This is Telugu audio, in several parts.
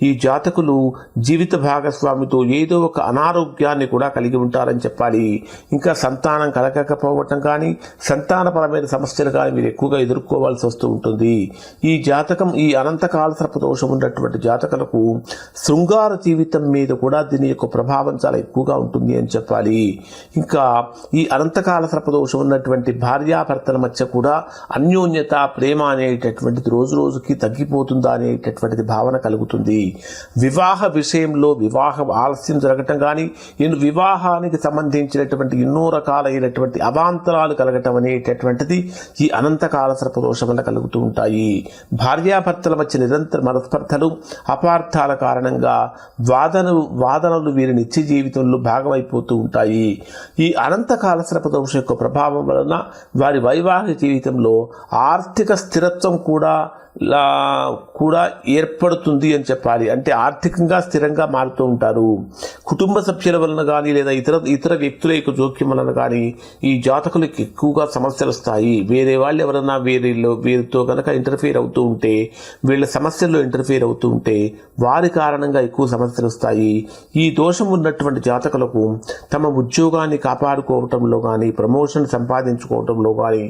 ఈ జాతకులు జీవిత భాగస్వామితో ఏదో ఒక అనారోగ్యాన్ని కూడా కలిగి ఉంటారని చెప్పాలి. ఇంకా సంతానం కలగకపోవటం కానీ సంతానపరమైన సమస్యలు కానీ మీరు ఎక్కువగా ఎదుర్కోవాల్సి వస్తూ ఉంటుంది. ఈ జాతకం ఈ అనంతకాల సర్పదోషం ఉన్నటువంటి జాతకులకు శృంగార జీవితం మీద కూడా దీని యొక్క ప్రభావం చాలా ఎక్కువగా ఉంటుంది అని చెప్పాలి. ఇంకా ఈ అనంతకాల సర్పదోషం ఉన్నటువంటి భార్యాభర్తల మధ్య కూడా అన్యోన్యత ప్రేమ అనేటటువంటిది రోజు రోజుకి తగ్గిపోతుందా అనేటటువంటిది భావన కలుగుతుంది. వివాహ విషయంలో వివాహం ఆలస్యం జరగటం కానీ వివాహానికి సంబంధించినటువంటి ఎన్నో రకాలైనటువంటి అవాంతరాలు కలగటం అనేటటువంటిది ఈ అనంతకాల సర్పదోషం వల్ల కలుగుతూ ఉంటాయి. భార్యాభర్తల మధ్య నిరంతర మనస్పర్ధలు అపార్థాల కారణంగా వాదనలు వీరి నిత్య జీవితంలో భాగమైపోతూ ఉంటాయి. ఈ అనంతకాల సర్పదోషం యొక్క ప్రభావం వలన వారి వైవాహిక జీవితంలో ఆర్థిక స్థిరత్వం కూడా ఏర్పడుతుంది అని చెప్పాలి. అంటే ఆర్థికంగా స్థిరంగా మారుతూ ఉంటారు. కుటుంబ సభ్యుల వలన కానీ లేదా ఇతర వ్యక్తుల యొక్క జోక్యం వలన కానీ ఈ జాతకులకు ఎక్కువగా సమస్యలు వస్తాయి. వేరే వాళ్ళు ఎవరన్నా వీరితో కనుక ఇంటర్ఫియర్ అవుతూ ఉంటే, వీళ్ళ సమస్యల్లో ఇంటర్ఫియర్ అవుతూ ఉంటే వారి కారణంగా ఎక్కువ సమస్యలు వస్తాయి. ఈ దోషం ఉన్నటువంటి జాతకులకు తమ ఉద్యోగాన్ని కాపాడుకోవటంలో కానీ, ప్రమోషన్ సంపాదించుకోవటంలో కానీ,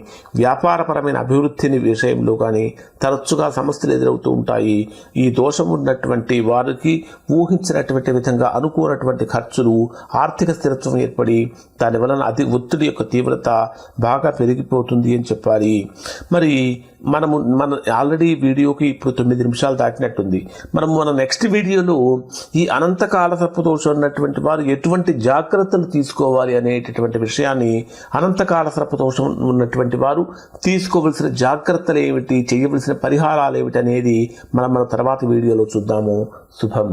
వ్యాపారపరమైన అభివృద్ధిని విషయంలో కానీ తరచుగా సమస్యలు ఎదురవుతూ ఉంటాయి. ఈ దోషం ఉన్నటువంటి వారికి ఊహించినటువంటి విధంగా అనుకోనటువంటి ఖర్చులు, ఆర్థిక స్థిరత్వం ఏర్పడి దాని వలన ఒత్తిడి యొక్క తీవ్రత బాగా పెరిగిపోతుంది అని చెప్పాలి. మరి మన ఆల్రెడీ వీడియోకి ఇప్పుడు 9 నిమిషాలు దాటినట్టుంది. మన నెక్స్ట్ వీడియోలో ఈ అనంతకాల సర్పదోషం ఉన్నటువంటి వారు ఎటువంటి జాగ్రత్తలు తీసుకోవాలి అనేటటువంటి విషయాన్ని, అనంతకాల సర్పదోషం ఉన్నటువంటి వారు తీసుకోవలసిన జాగ్రత్తలు ఏమిటి, చేయవలసిన పరిహారాలు ఏమిటి అనేది మన తర్వాత వీడియోలో చూద్దాము. శుభం.